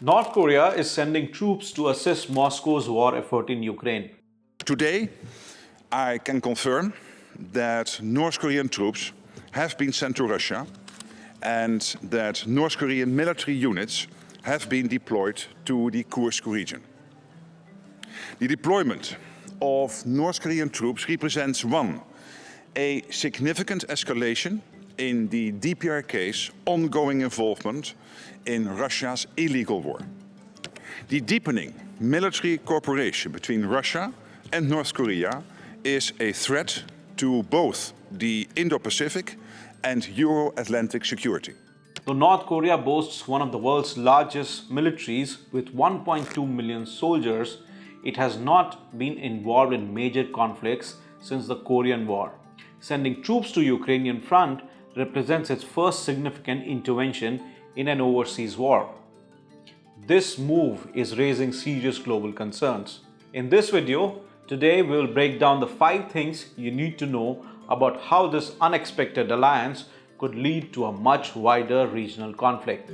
North Korea is sending troops to assist Moscow's war effort in Ukraine. Today, I can confirm that North Korean troops have been sent to Russia and that North Korean military units have been deployed to the Kursk region. The deployment of North Korean troops represents one, a significant escalation in the DPRK's ongoing involvement in Russia's illegal war. The deepening military cooperation between Russia and North Korea is a threat to both the Indo-Pacific and Euro-Atlantic security. Though North Korea boasts one of the world's largest militaries with 1.2 million soldiers, it has not been involved in major conflicts since the Korean War. Sending troops to Ukrainian front represents its first significant intervention in an overseas war. This move is raising serious global concerns. In this video, today we will break down the 5 things you need to know about how this unexpected alliance could lead to a much wider regional conflict.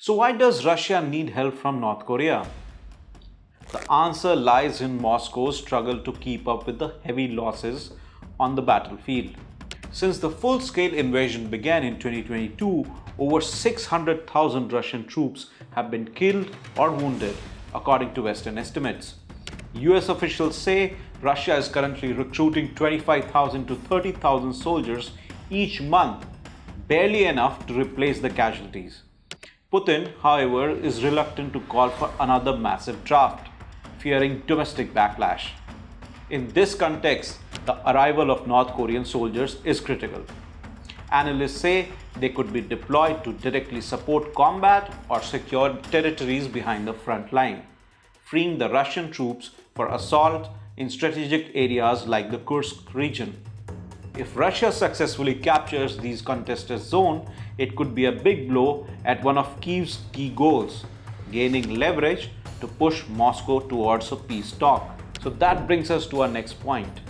So why does Russia need help from North Korea? The answer lies in Moscow's struggle to keep up with the heavy losses on the battlefield. Since the full-scale invasion began in 2022, over 600,000 Russian troops have been killed or wounded, according to Western estimates. US officials say Russia is currently recruiting 25,000 to 30,000 soldiers each month, barely enough to replace the casualties. Putin, however, is reluctant to call for another massive draft, fearing domestic backlash. In this context, the arrival of North Korean soldiers is critical. Analysts say they could be deployed to directly support combat or secure territories behind the front line, freeing the Russian troops for assault in strategic areas like the Kursk region. If Russia successfully captures these contested zones, it could be a big blow at one of Kyiv's key goals, gaining leverage to push Moscow towards a peace talk. So that brings us to our next point.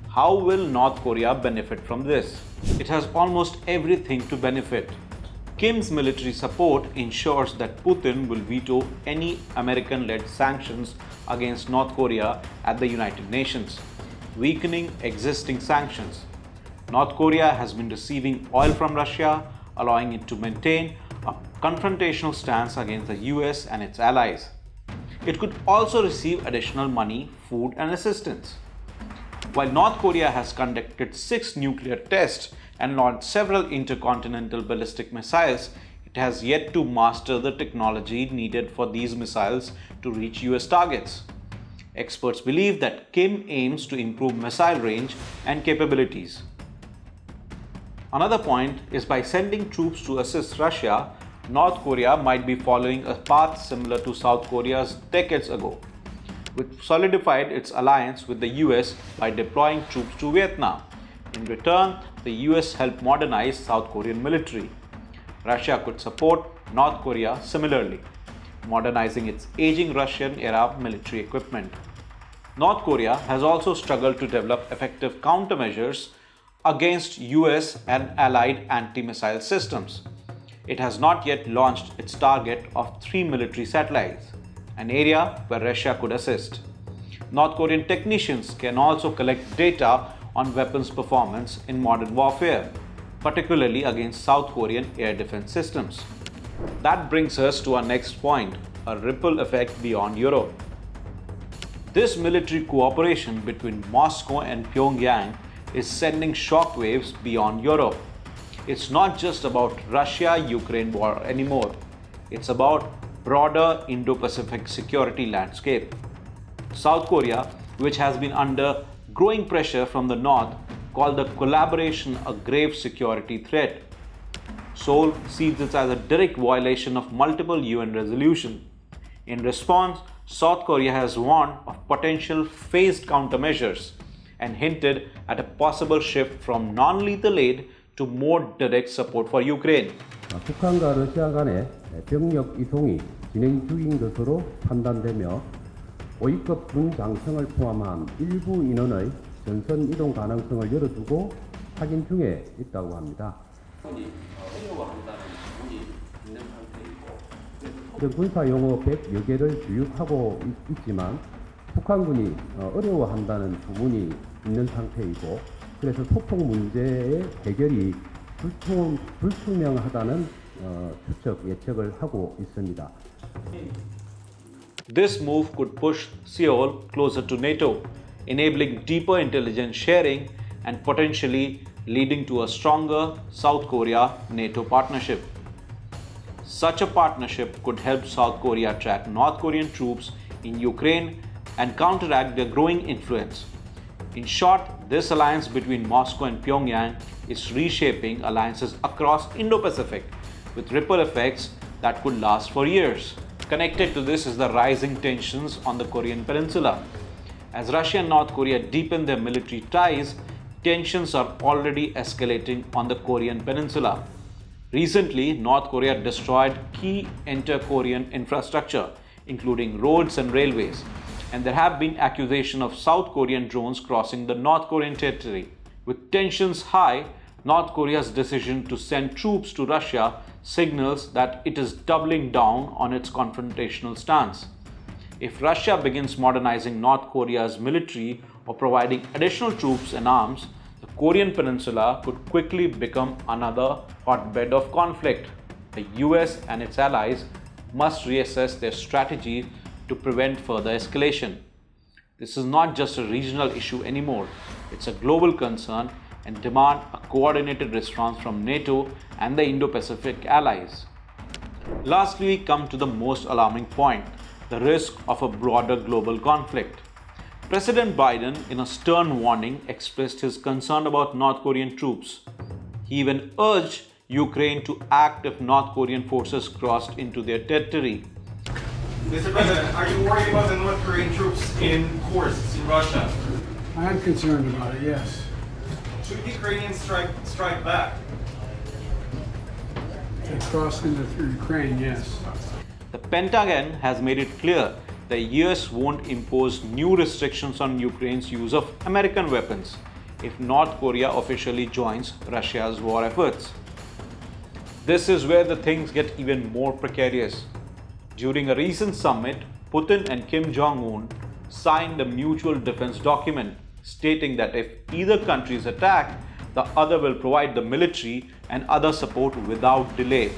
How will North Korea benefit from this? It has almost everything to benefit. Kim's military support ensures that Putin will veto any American-led sanctions against North Korea at the United Nations, weakening existing sanctions. North Korea has been receiving oil from Russia, allowing it to maintain a confrontational stance against the US and its allies. It could also receive additional money, food, and assistance. While North Korea has conducted 6 nuclear tests and launched several intercontinental ballistic missiles, it has yet to master the technology needed for these missiles to reach US targets. Experts believe that Kim aims to improve missile range and capabilities. Another point is by sending troops to assist Russia, North Korea might be following a path similar to South Korea's decades ago, which solidified its alliance with the US by deploying troops to Vietnam. In return, the US helped modernize South Korean military. Russia could support North Korea similarly, modernizing its aging Russian-era military equipment. North Korea has also struggled to develop effective countermeasures against US and allied anti-missile systems. It has not yet launched its target of 3 military satellites, an area where Russia could assist. North Korean technicians can also collect data on weapons performance in modern warfare, particularly against South Korean air defense systems. That brings us to our next point, a ripple effect beyond Europe. This military cooperation between Moscow and Pyongyang is sending shockwaves beyond Europe. It's not just about Russia-Ukraine war anymore. It's about broader Indo-Pacific security landscape. South Korea, which has been under growing pressure from the North, called the collaboration a grave security threat. Seoul sees this as a direct violation of multiple UN resolutions. In response, South Korea has warned of potential phased countermeasures and hinted at a possible shift from non-lethal aid to more direct support for Ukraine. 북한과 러시아 간의 병력 이송이 진행 중인 것으로 판단되며 5위급 중장성을 포함한 일부 인원의 전선 이동 가능성을 열어두고 확인 중에 있다고 합니다. 군사 용어 100여 개를 주입하고 있지만 북한군이 어려워한다는 부분이 있는 상태이고, 그래서 소통 문제의 해결이 불투명하다는 예측을 하고 있습니다. This move could push Seoul closer to NATO, enabling deeper intelligence sharing and potentially leading to a stronger South Korea-NATO partnership. Such a partnership could help South Korea track North Korean troops in Ukraine and counteract their growing influence. In short, this alliance between Moscow and Pyongyang is reshaping alliances across Indo-Pacific with ripple effects that could last for years. Connected to this is the rising tensions on the Korean Peninsula. As Russia and North Korea deepen their military ties, tensions are already escalating on the Korean Peninsula. Recently, North Korea destroyed key inter-Korean infrastructure, including roads and railways, and there have been accusations of South Korean drones crossing the North Korean territory. With tensions high, North Korea's decision to send troops to Russia signals that it is doubling down on its confrontational stance. If Russia begins modernizing North Korea's military or providing additional troops and arms, the Korean Peninsula could quickly become another hotbed of conflict. The US and its allies must reassess their strategy to prevent further escalation. This is not just a regional issue anymore, it's a global concern and demand a coordinated response from NATO and the Indo-Pacific allies. Lastly, we come to the most alarming point, the risk of a broader global conflict. President Biden, in a stern warning, expressed his concern about North Korean troops. He even urged Ukraine to act if North Korean forces crossed into their territory. Mr. President, are you worried about the North Korean troops in Kursk, in Russia? I am concerned about it, yes. Should the Ukrainians strike back? They crossed into Ukraine, yes. The Pentagon has made it clear the US won't impose new restrictions on Ukraine's use of American weapons if North Korea officially joins Russia's war efforts. This is where the things get even more precarious. During a recent summit, Putin and Kim Jong-un signed a mutual defense document stating that if either country is attacked, the other will provide the military and other support without delay.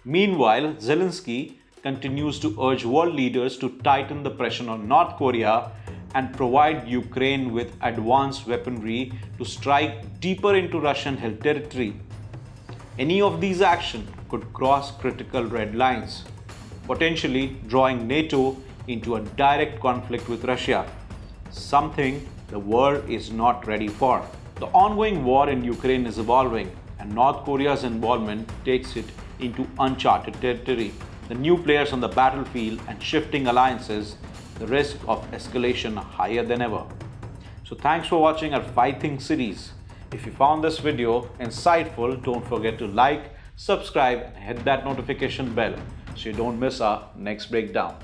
Meanwhile, Zelensky continues to urge world leaders to tighten the pressure on North Korea and provide Ukraine with advanced weaponry to strike deeper into Russian-held territory. Any of these actions could cross critical red lines, potentially drawing NATO into a direct conflict with Russia, something the world is not ready for. The ongoing war in Ukraine is evolving, and North Korea's involvement takes it into uncharted territory. The new players on the battlefield and shifting alliances, the risk of escalation higher than ever. So thanks for watching our 5 Things series. If you found this video insightful, don't forget to like, subscribe and hit that notification bell so you don't miss our next breakdown.